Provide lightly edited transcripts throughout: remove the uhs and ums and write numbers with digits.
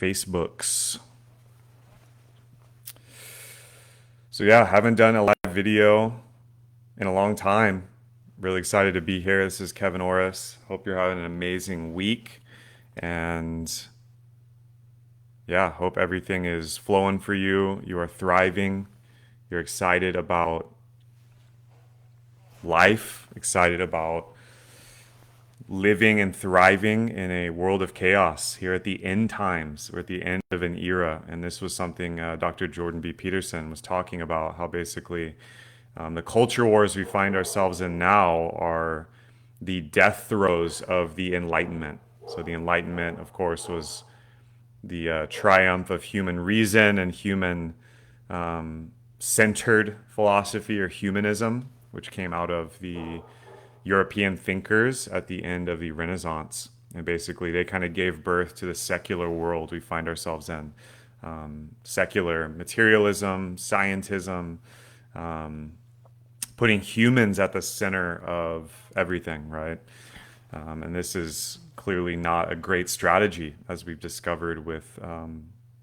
Facebooks. So yeah, haven't done a live video in a long time. Really excited to be here. This is Kevin Orris. Hope you're having an amazing week. And yeah, hope everything is flowing for you. You are thriving. You're excited about life, excited about living and thriving in a world of chaos here at the end times. We're at the end of an era. And this was something Dr. Jordan B. Peterson was talking about, how basically the culture wars we find ourselves in now are the death throes of the Enlightenment. So the Enlightenment, of course, was the triumph of human reason and human centered philosophy, or humanism, which came out of the European thinkers at the end of the Renaissance. And basically, they kind of gave birth to the secular world we find ourselves in. Secular materialism, scientism, putting humans at the center of everything, right? And this is clearly not a great strategy, as we've discovered with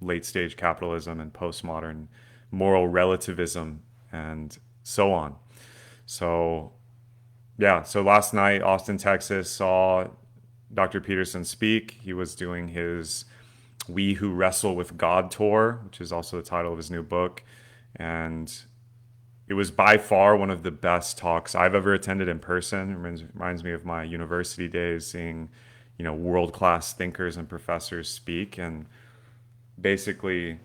late stage capitalism and postmodern moral relativism and so on. So, yeah, so last night, Austin, Texas, saw Dr. Peterson speak. He was doing his We Who Wrestle with God tour, which is also the title of his new book. And it was by far one of the best talks I've ever attended in person. It reminds me of my university days, seeing, world-class thinkers and professors speak. And basically,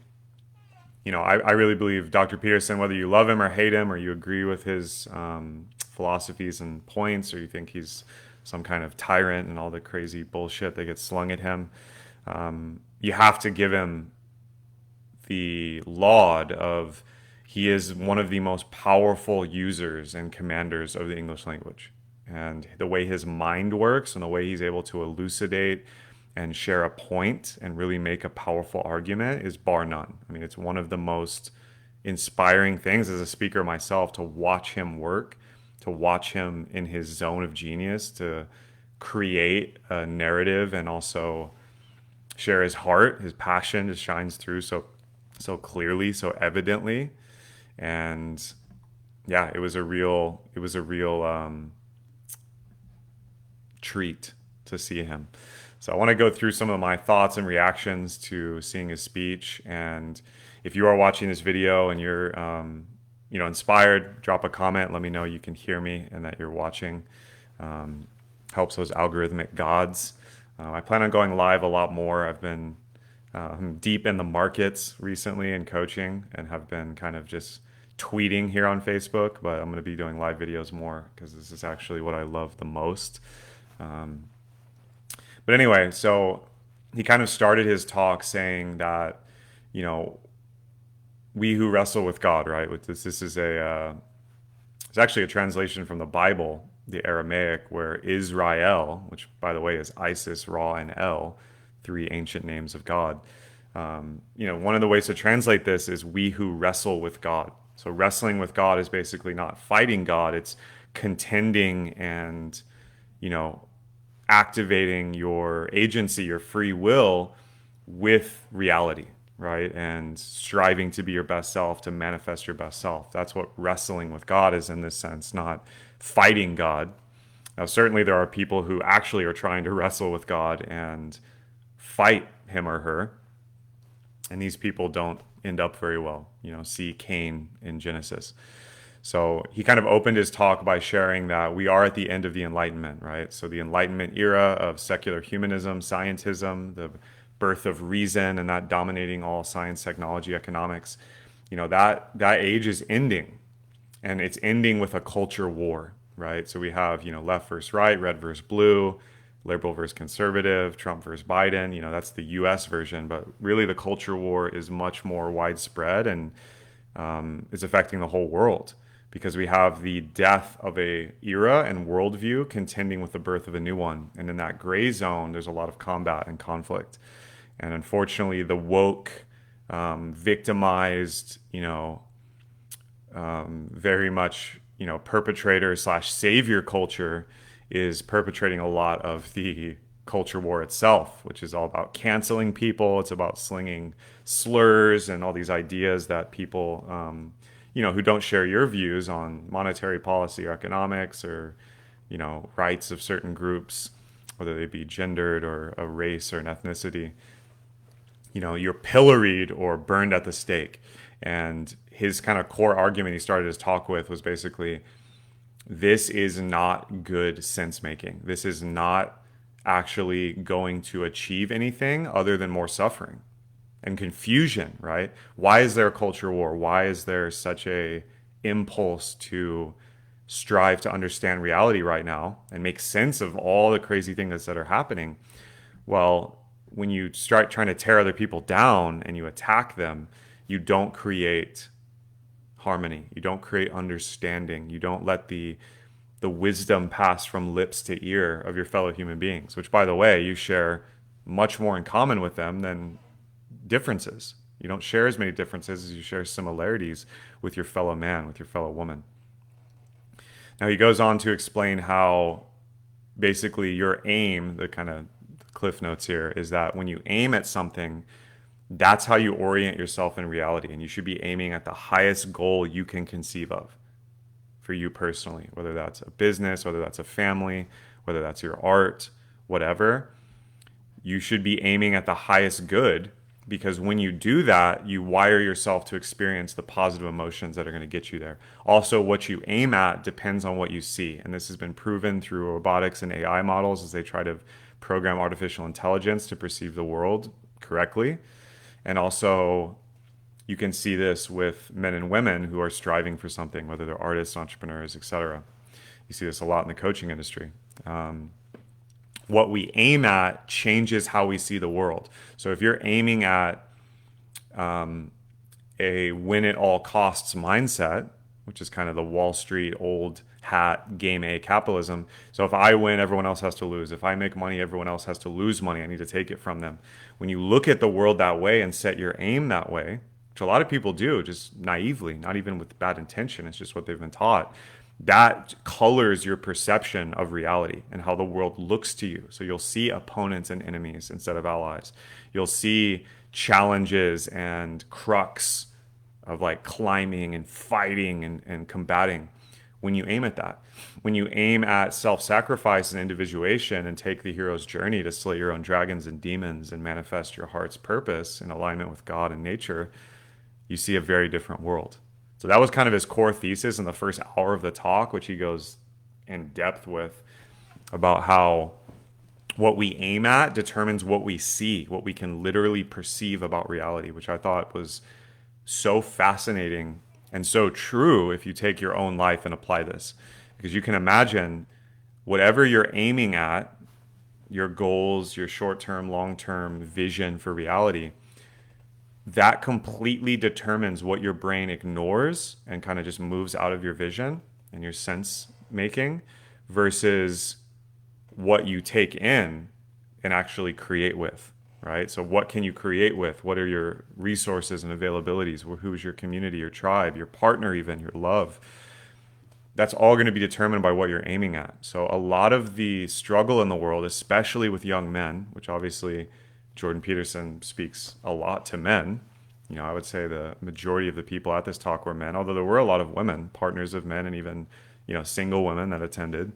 I really believe Dr. Peterson, whether you love him or hate him, or you agree with his philosophies and points, or you think he's some kind of tyrant and all the crazy bullshit that gets slung at him, you have to give him the laud of he is one of the most powerful users and commanders of the English language. And the way his mind works and the way he's able to elucidate and share a point and really make a powerful argument is bar none. I mean, it's one of the most inspiring things as a speaker myself to watch him work, to watch him in his zone of genius, to create a narrative and also share his heart. His passion just shines through so clearly, so evidently. And yeah, it was a real treat to see him. So I want to go through some of my thoughts and reactions to seeing his speech. And if you are watching this video and you're inspired, drop a comment. Let me know you can hear me and that you're watching. Helps those algorithmic gods. I plan on going live a lot more. I've been deep in the markets recently in coaching and have been kind of just tweeting here on Facebook, but I'm going to be doing live videos more because this is actually what I love the most. But anyway, so he kind of started his talk saying that, we who wrestle with God, right? With this is it's actually a translation from the Bible, the Aramaic, where Israel, which by the way is Isis, Ra, and El, three ancient names of God. One of the ways to translate this is we who wrestle with God. So wrestling with God is basically not fighting God, it's contending and, activating your agency, your free will with reality, right? And striving to be your best self, to manifest your best self. That's what wrestling with God is in this sense, not fighting God. Now, certainly there are people who actually are trying to wrestle with God and fight him or her. And these people don't end up very well. See Cain in Genesis. So he kind of opened his talk by sharing that we are at the end of the Enlightenment, right? So the Enlightenment era of secular humanism, scientism, the birth of reason, and that dominating all science, technology, economics, that age is ending. And it's ending with a culture war, right? So we have, left versus right, red versus blue, liberal versus conservative, Trump versus Biden. That's the US version, but really the culture war is much more widespread and is affecting the whole world, because we have the death of a era and worldview contending with the birth of a new one. And in that gray zone, there's a lot of combat and conflict. And unfortunately, the woke, victimized, very much, perpetrator slash savior culture is perpetrating a lot of the culture war itself, which is all about canceling people. It's about slinging slurs and all these ideas that people, who don't share your views on monetary policy or economics or, rights of certain groups, whether they be gendered or a race or an ethnicity, you're pilloried or burned at the stake. And his kind of core argument he started his talk with was basically, this is not good sense making. This is not actually going to achieve anything other than more suffering and confusion, right? Why is there a culture war? Why is there such a impulse to strive to understand reality right now and make sense of all the crazy things that are happening? Well, when you start trying to tear other people down and you attack them, you don't create harmony. You don't create understanding. You don't let the wisdom pass from lips to ear of your fellow human beings, which, by the way, you share much more in common with them than differences. You don't share as many differences as you share similarities with your fellow man, with your fellow woman. Now, he goes on to explain how basically your aim, the kind of cliff notes here, is that when you aim at something, that's how you orient yourself in reality. And you should be aiming at the highest goal you can conceive of for you personally, whether that's a business, whether that's a family, whether that's your art, whatever. You should be aiming at the highest good, because when you do that, you wire yourself to experience the positive emotions that are going to get you there. Also, what you aim at depends on what you see. And this has been proven through robotics and AI models as they try to program artificial intelligence to perceive the world correctly. And also, you can see this with men and women who are striving for something, whether they're artists, entrepreneurs, etc. You see this a lot in the coaching industry. What we aim at changes how we see the world. So if you're aiming at a win at all costs mindset, which is kind of the Wall Street old hat game A capitalism. So if I win, everyone else has to lose. If I make money, everyone else has to lose money. I need to take it from them. When you look at the world that way and set your aim that way, which a lot of people do just naively, not even with bad intention, it's just what they've been taught, that colors your perception of reality and how the world looks to you. So you'll see opponents and enemies instead of allies. You'll see challenges and crux of like climbing and fighting and combating when you aim at that. When you aim at self-sacrifice and individuation and take the hero's journey to slay your own dragons and demons and manifest your heart's purpose in alignment with God and nature, you see a very different world. So that was kind of his core thesis in the first hour of the talk, which he goes in depth with about how what we aim at determines what we see, what we can literally perceive about reality, which I thought was so fascinating and so true if you take your own life and apply this. Because you can imagine whatever you're aiming at, your goals, your short-term, long-term vision for reality, that completely determines what your brain ignores and kind of just moves out of your vision and your sense making versus what you take in and actually create with, right? So what can you create with? What are your resources and availabilities? Who's your community, your tribe, your partner, even your love? That's all going to be determined by what you're aiming at. So a lot of the struggle in the world, especially with young men, which obviously Jordan Peterson speaks a lot to men. I would say the majority of the people at this talk were men, although there were a lot of women, partners of men, and even, single women that attended.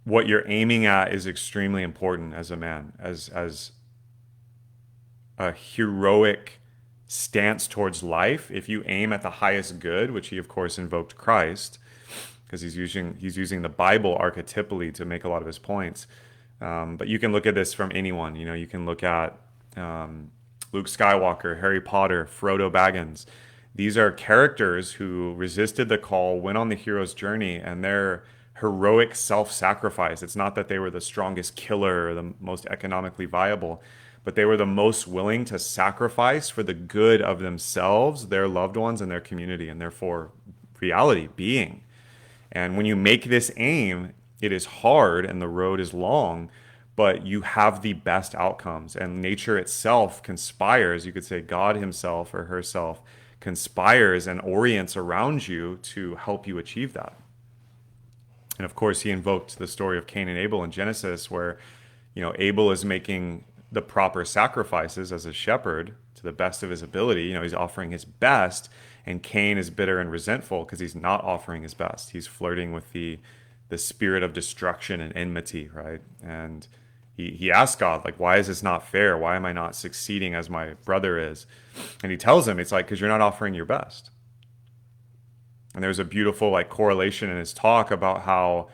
What you're aiming at is extremely important as a man, as a heroic stance towards life. If you aim at the highest good, which he of course invoked Christ, because he's using the Bible archetypally to make a lot of his points. But you can look at this from anyone. You can look at Luke Skywalker, Harry Potter, Frodo Baggins. These are characters who resisted the call, went on the hero's journey, and their heroic self-sacrifice. It's not that they were the strongest killer or the most economically viable, but they were the most willing to sacrifice for the good of themselves, their loved ones, and their community, and therefore reality, being. And when you make this aim, it is hard and the road is long, but you have the best outcomes. And nature itself conspires, you could say God himself or herself conspires and orients around you to help you achieve that. And of course, he invoked the story of Cain and Abel in Genesis, where, Abel is making the proper sacrifices as a shepherd to the best of his ability. He's offering his best, and Cain is bitter and resentful because he's not offering his best. He's flirting with the spirit of destruction and enmity, right? And he asks God, like, why is this not fair? Why am I not succeeding as my brother is? And he tells him, it's like, because you're not offering your best. And there's a beautiful like correlation in his talk about how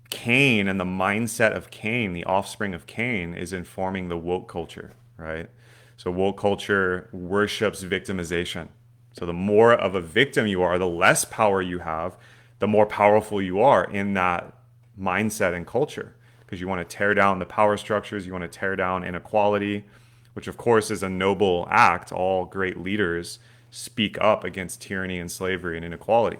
Cain and the mindset of Cain, the offspring of Cain, is informing the woke culture, right? So woke culture worships victimization. So the more of a victim you are, the less power you have, the more powerful you are in that mindset and culture. Because you want to tear down the power structures, you want to tear down inequality, which of course is a noble act. All great leaders speak up against tyranny and slavery and inequality.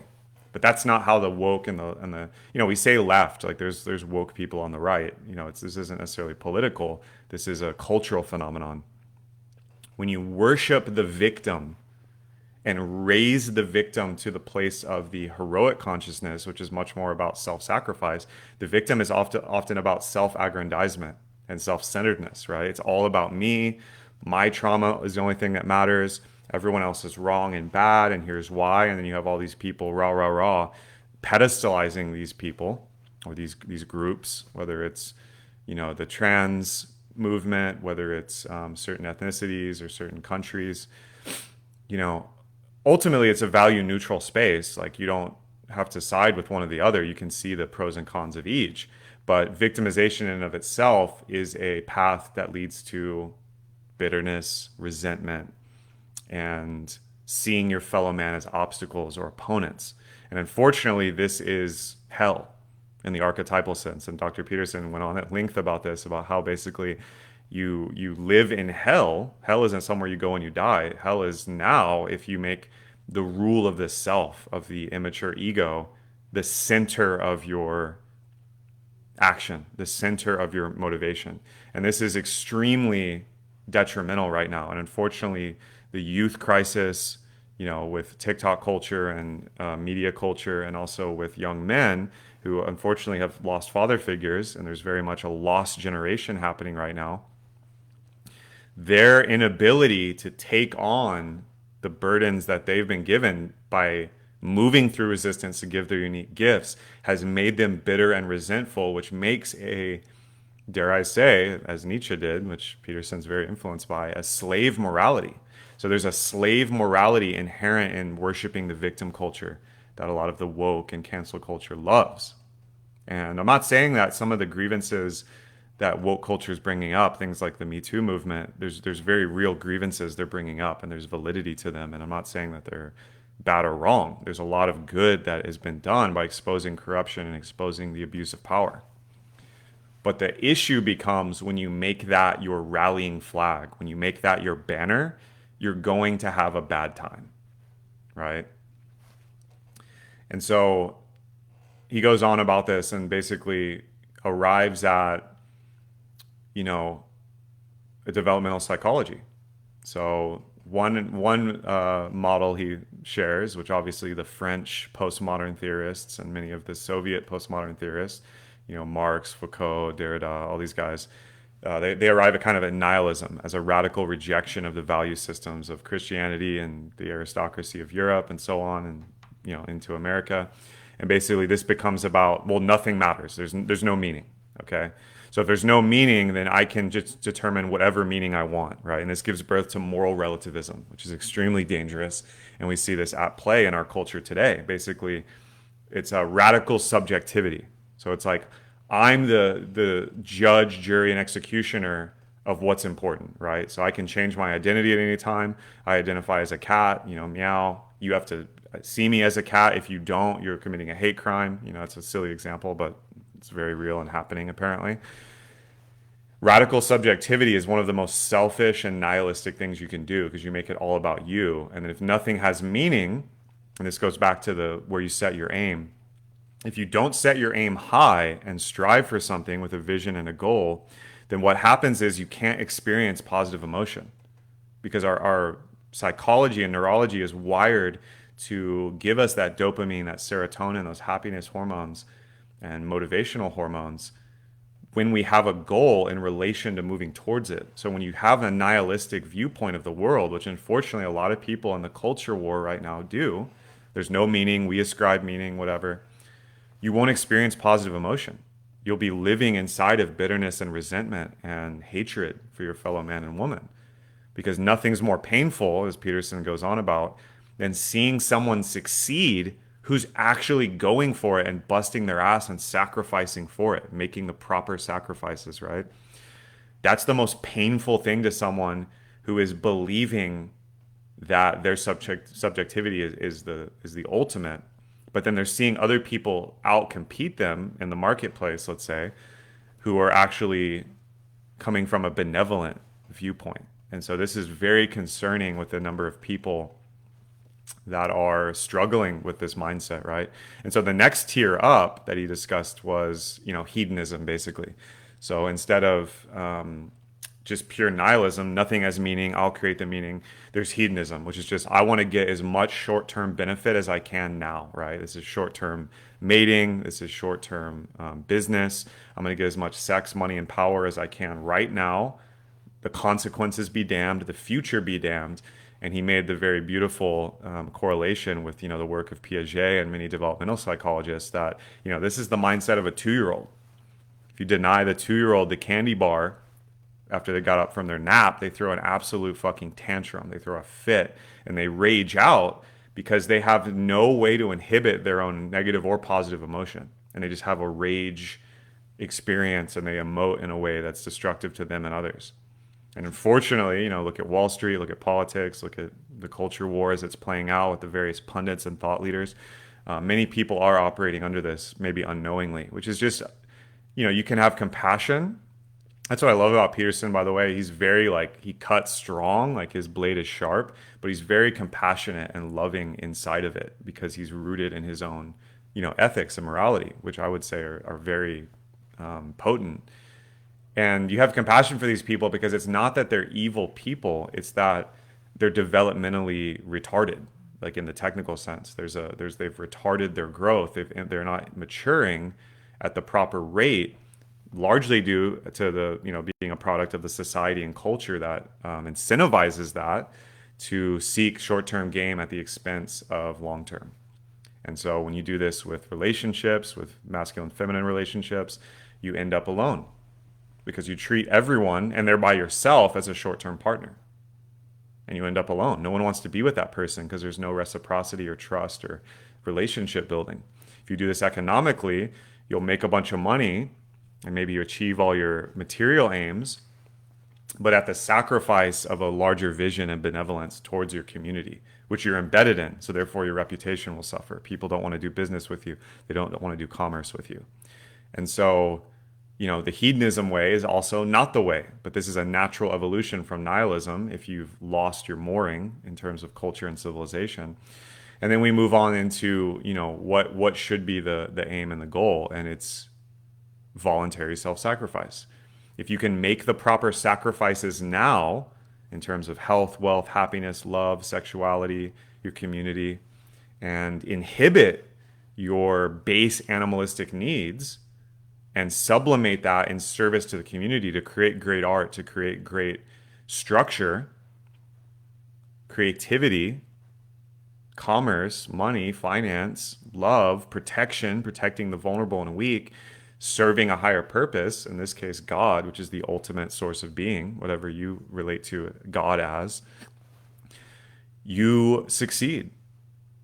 But that's not how the woke and the we say left, like there's woke people on the right. This isn't necessarily political. This is a cultural phenomenon. When you worship the victim and raise the victim to the place of the heroic consciousness, which is much more about self-sacrifice, the victim is often about self-aggrandizement and self-centeredness, right? It's all about me. My trauma is the only thing that matters. Everyone else is wrong and bad, and here's why. And then you have all these people, rah, rah, rah, pedestalizing these people or these groups, whether it's, the trans movement, whether it's certain ethnicities or certain countries. Ultimately, it's a value neutral space. Like, you don't have to side with one or the other. You can see the pros and cons of each. But victimization in and of itself is a path that leads to bitterness, resentment, and seeing your fellow man as obstacles or opponents. And unfortunately, this is hell in the archetypal sense. And Dr. Peterson went on at length about this, about how basically you live in hell. Hell isn't somewhere you go and you die. Hell is now if you make the rule of the self, of the immature ego, the center of your action, the center of your motivation. And this is extremely detrimental right now. And unfortunately, the youth crisis, with TikTok culture and media culture, and also with young men who unfortunately have lost father figures, and there's very much a lost generation happening right now. Their inability to take on the burdens that they've been given by moving through resistance to give their unique gifts has made them bitter and resentful, which makes a, dare I say, as Nietzsche did, which Peterson's very influenced by, a slave morality. So there's a slave morality inherent in worshiping the victim culture that a lot of the woke and cancel culture loves. And I'm not saying that some of the grievances that woke culture is bringing up, things like the Me Too movement, there's very real grievances they're bringing up, and there's validity to them. And I'm not saying that they're bad or wrong. There's a lot of good that has been done by exposing corruption and exposing the abuse of power. But the issue becomes when you make that your rallying flag, when you make that your banner, you're going to have a bad time, right? And so he goes on about this and basically arrives at, a developmental psychology. So one model he shares, which obviously the French postmodern theorists and many of the Soviet postmodern theorists, Marx, Foucault, Derrida, all these guys, they arrive at kind of a nihilism as a radical rejection of the value systems of Christianity and the aristocracy of Europe and so on, and into America. And basically this becomes about, well, nothing matters. There's no meaning. Okay. So if there's no meaning, then I can just determine whatever meaning I want, right? And this gives birth to moral relativism, which is extremely dangerous. And we see this at play in our culture today. Basically, it's a radical subjectivity. So it's like, I'm the judge, jury, and executioner of what's important, right? So I can change my identity at any time. I identify as a cat, meow. You have to see me as a cat. If you don't, you're committing a hate crime. It's a silly example, but it's very real and happening apparently. Radical subjectivity is one of the most selfish and nihilistic things you can do because you make it all about you. And if nothing has meaning, and this goes back to where you set your aim, if you don't set your aim high and strive for something with a vision and a goal, then what happens is you can't experience positive emotion because our psychology and neurology is wired to give us that dopamine, that serotonin, those happiness hormones and motivational hormones when we have a goal in relation to moving towards it. So when you have a nihilistic viewpoint of the world, which unfortunately a lot of people in the culture war right now do, there's no meaning, we ascribe meaning, whatever, you won't experience positive emotion. You'll be living inside of bitterness and resentment and hatred for your fellow man and woman, because nothing's more painful, as Peterson goes on about, than seeing someone succeed who's actually going for it and busting their ass and sacrificing for it, making the proper sacrifices, right? That's the most painful thing to someone who is believing that their subjectivity is the ultimate, but then they're seeing other people out compete them in the marketplace, let's say, who are actually coming from a benevolent viewpoint. And so this is very concerning with the number of people that are struggling with this mindset, right? And so the next tier up that he discussed was, hedonism, basically. So instead of just pure nihilism, nothing has meaning, I'll create the meaning, there's hedonism, which is just, I want to get as much short-term benefit as I can now, right? This is short-term mating, this is short-term business. I'm going to get as much sex, money, and power as I can right now. The consequences be damned, the future be damned. And he made the very beautiful correlation with, the work of Piaget and many developmental psychologists that, this is the mindset of a 2-year-old. If you deny the 2-year-old the candy bar after they got up from their nap, they throw an absolute fucking tantrum. They throw a fit and they rage out because they have no way to inhibit their own negative or positive emotion. And they just have a rage experience and they emote in a way that's destructive to them and others. And unfortunately, look at Wall Street, look at politics, look at the culture wars that's playing out with the various pundits and thought leaders. Many people are operating under this, maybe unknowingly, which is just, you can have compassion. That's what I love about Peterson, by the way. He's very he cuts strong, his blade is sharp, but he's very compassionate and loving inside of it because he's rooted in his own, ethics and morality, which I would say are very potent. And you have compassion for these people because it's not that they're evil people, it's that they're developmentally retarded, in the technical sense. They've retarded their growth. They're not maturing at the proper rate, largely due to the being a product of the society and culture that incentivizes that to seek short-term gain at the expense of long-term. And so when you do this with relationships, with masculine feminine relationships, you end up alone because you treat everyone and thereby yourself as a short-term partner. And you end up alone. No one wants to be with that person because there's no reciprocity or trust or relationship building. If you do this economically, you'll make a bunch of money and maybe you achieve all your material aims, but at the sacrifice of a larger vision and benevolence towards your community, which you're embedded in. So therefore your reputation will suffer. People don't want to do business with you. They don't want to do commerce with you. And so the hedonism way is also not the way, but this is a natural evolution from nihilism if you've lost your mooring in terms of culture and civilization. And then we move on into, what should be the aim and the goal, and it's voluntary self-sacrifice. If you can make the proper sacrifices now in terms of health, wealth, happiness, love, sexuality, your community, and inhibit your base animalistic needs, and sublimate that in service to the community to create great art, to create great structure, creativity, commerce, money, finance, love, protecting the vulnerable and weak, serving a higher purpose, in this case, God, which is the ultimate source of being, whatever you relate to God as, you succeed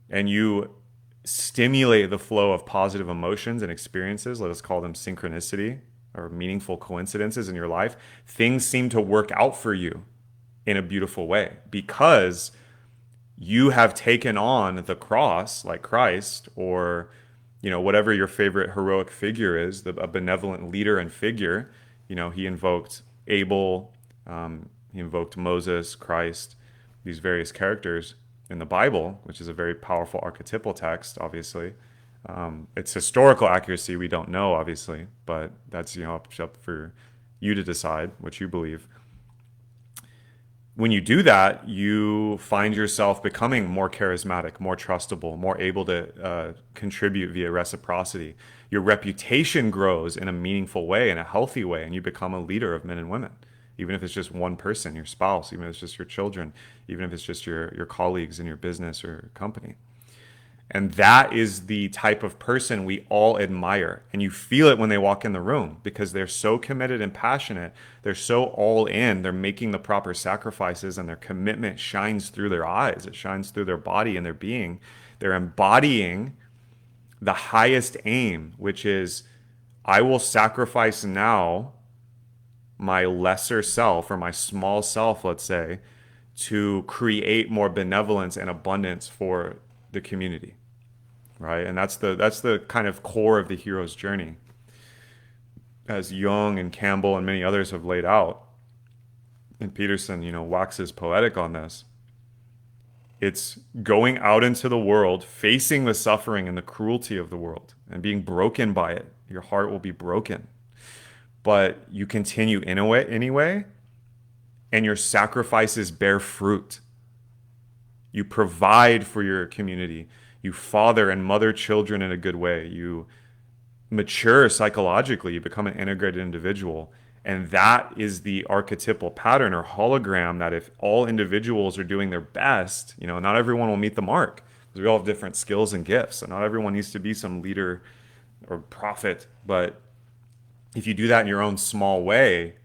and you stimulate the flow of positive emotions and experiences. Let us call them synchronicity or meaningful coincidences in your life. Things seem to work out for you in a beautiful way because you have taken on the cross like Christ, or whatever your favorite heroic figure is, a benevolent leader and figure. He invoked Abel, he invoked Moses, Christ, these various characters in the Bible, which is a very powerful archetypal text, obviously. Its historical accuracy, we don't know, obviously, but that's, up for you to decide what you believe. when you do that, you find yourself becoming more charismatic, more trustable, more able to contribute via reciprocity. Your reputation grows in a meaningful way, in a healthy way, and you become a leader of men and women. Even if it's just one person, your spouse, even if it's just your children, even if it's just your colleagues in your business or company. And that is the type of person we all admire. And you feel it when they walk in the room because they're so committed and passionate. They're so all in. They're making the proper sacrifices, and their commitment shines through their eyes. It shines through their body and their being. They're embodying the highest aim, which is I will sacrifice now my lesser self or my small self, let's say, to create more benevolence and abundance for the community, right? And that's the kind of core of the hero's journey, as Jung and Campbell and many others have laid out. And Peterson, waxes poetic on this. It's going out into the world, facing the suffering and the cruelty of the world, and being broken by it. Your heart will be broken, but you continue in a way anyway, and your sacrifices bear fruit. You provide for your community. You father and mother children in a good way. You mature psychologically. You become an integrated individual. And that is the archetypal pattern or hologram that if all individuals are doing their best, not everyone will meet the mark because we all have different skills and gifts. So not everyone needs to be some leader or prophet. But if you do that in your own small way,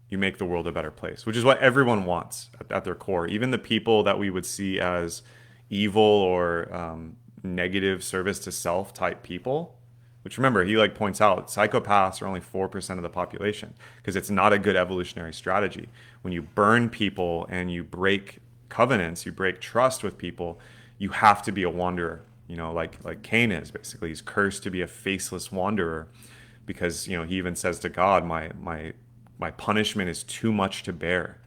you make the world a better place, which is what everyone wants at their core. Even the people that we would see as evil or negative service to self type people, which remember, he points out psychopaths are only 4% of the population because it's not a good evolutionary strategy. When you burn people and you break covenants, you break trust with people, you have to be a wanderer, like Cain is basically. He's cursed to be a faceless wanderer because, he even says to God, my punishment is too much to bear.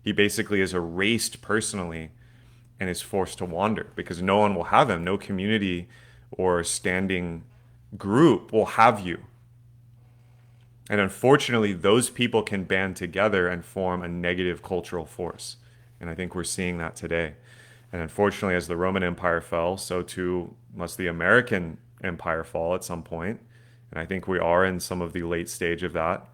He basically is erased personally and is forced to wander because no one will have him. No community or standing group will have you. And unfortunately, those people can band together and form a negative cultural force. And I think we're seeing that today. And unfortunately, as the Roman Empire fell, so too must the American Empire fall at some point. And I think we are in some of the late stage of that.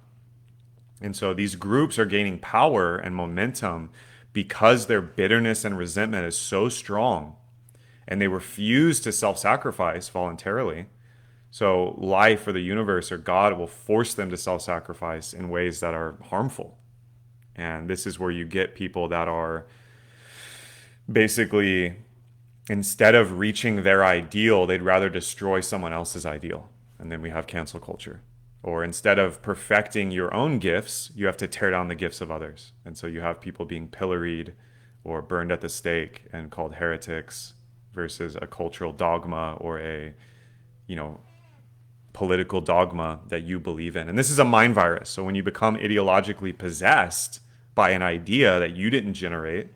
And so these groups are gaining power and momentum because their bitterness and resentment is so strong and they refuse to self sacrifice voluntarily. So life or the universe or God will force them to self sacrifice in ways that are harmful. And this is where you get people that are basically, instead of reaching their ideal, they'd rather destroy someone else's ideal. And then we have cancel culture. Or instead of perfecting your own gifts, you have to tear down the gifts of others. And so you have people being pilloried or burned at the stake and called heretics versus a cultural dogma or a, political dogma that you believe in. And this is a mind virus. So when you become ideologically possessed by an idea that you didn't generate,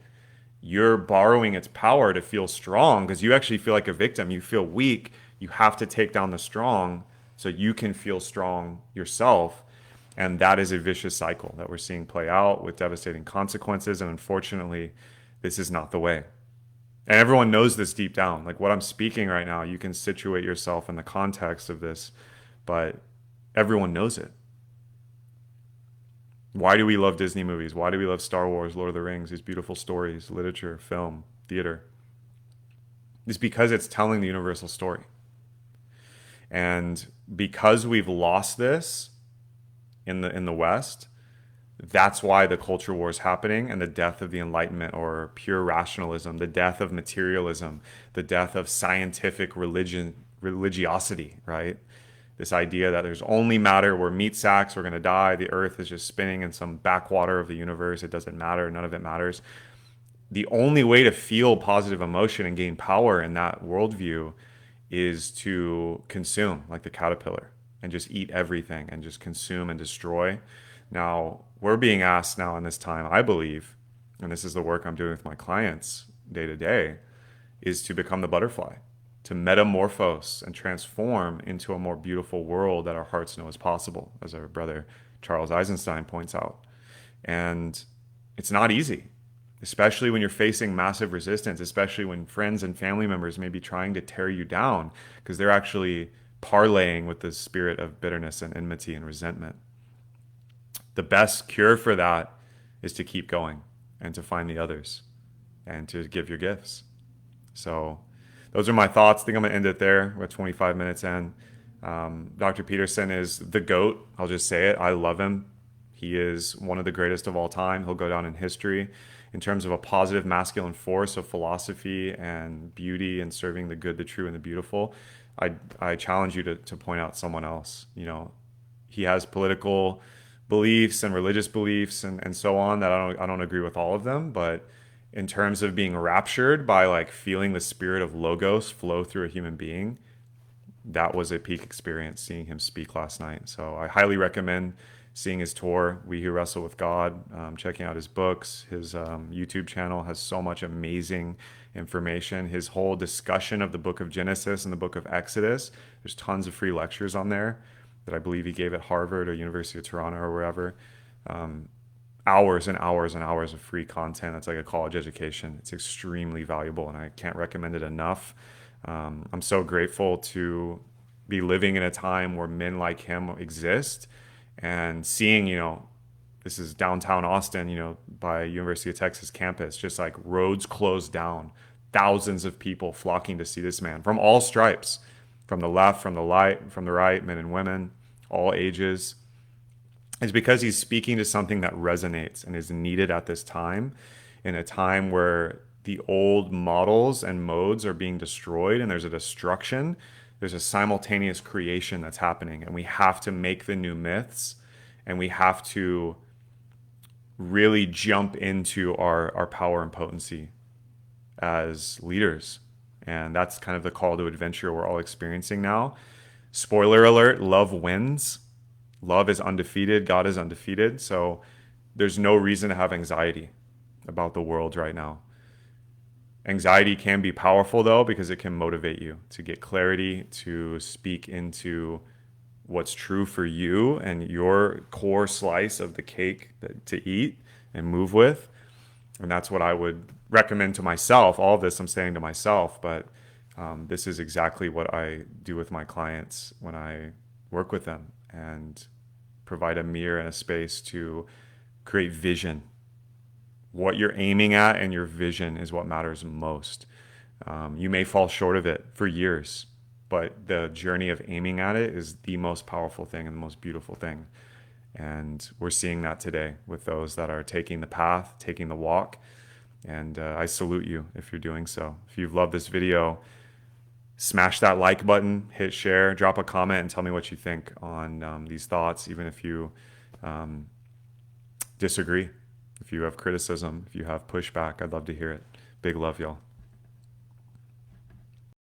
you're borrowing its power to feel strong because you actually feel like a victim. You feel weak. You have to take down the strong so you can feel strong yourself. And that is a vicious cycle that we're seeing play out with devastating consequences. And unfortunately, this is not the way. And everyone knows this deep down. Like what I'm speaking right now, you can situate yourself in the context of this, but everyone knows it. Why do we love Disney movies? Why do we love Star Wars, Lord of the Rings, these beautiful stories, literature, film, theater? It's because it's telling the universal story. And because we've lost this in the West, that's why the culture war is happening and the death of the Enlightenment or pure rationalism, the death of materialism, the death of scientific religiosity, right? This idea that there's only matter, we're meat sacks, we're going to die, the earth is just spinning in some backwater of the universe, it doesn't matter, none of it matters. The only way to feel positive emotion and gain power in that worldview is to consume like the caterpillar and just eat everything and just consume and destroy. Now, we're being asked now in this time, I believe, and this is the work I'm doing with my clients day to day, is to become the butterfly, to metamorphose and transform into a more beautiful world that our hearts know is possible, as our brother Charles Eisenstein points out. And it's not easy. especially when you're facing massive resistance, especially when friends and family members may be trying to tear you down because they're actually parlaying with the spirit of bitterness and enmity and resentment. The best cure for that is to keep going and to find the others and to give your gifts. So those are my thoughts. I think I'm going to end it there. We're 25 minutes in. Dr. Peterson is the GOAT. I'll just say it. I love him. He is one of the greatest of all time. He'll go down in history in terms of a positive masculine force of philosophy and beauty and serving the good, the true, and the beautiful. I challenge you to point out someone else. You know, he has political beliefs and religious beliefs and so on that I don't agree with all of them, but in terms of being raptured by like feeling the spirit of logos flow through a human being, that was a peak experience seeing him speak last night. So I highly recommend seeing his tour, We Who Wrestle with God, checking out his books. His YouTube channel has so much amazing information. His whole discussion of the book of Genesis and the book of Exodus, there's tons of free lectures on there that I believe he gave at Harvard or University of Toronto or wherever. Hours and hours and hours of free content. That's like a college education. It's extremely valuable, and I can't recommend it enough. I'm so grateful to be living in a time where men like him exist and seeing, this is downtown Austin, by University of Texas campus, just like roads closed down, thousands of people flocking to see this man from all stripes, from the left, from the right, men and women, all ages. Is because he's speaking to something that resonates and is needed at this time, in a time where the old models and modes are being destroyed and there's a destruction. There's a simultaneous creation that's happening, and we have to make the new myths, and we have to really jump into our power and potency as leaders. And that's kind of the call to adventure we're all experiencing now. Spoiler alert, love wins. Love is undefeated. God is undefeated. So there's no reason to have anxiety about the world right now. Anxiety can be powerful, though, because it can motivate you to get clarity, to speak into what's true for you and your core slice of the cake to eat and move with. And that's what I would recommend to myself. All of this I'm saying to myself, but this is exactly what I do with my clients when I work with them and provide a mirror and a space to create vision. What you're aiming at and your vision is what matters most. You may fall short of it for years, but the journey of aiming at it is the most powerful thing and the most beautiful thing. And we're seeing that today with those that are taking the path, taking the walk. And I salute you if you're doing so. If you've loved this video, smash that like button, hit share, drop a comment, and tell me what you think on these thoughts, even if you disagree, if you have criticism, if you have pushback. I'd love to hear it. Big love, y'all.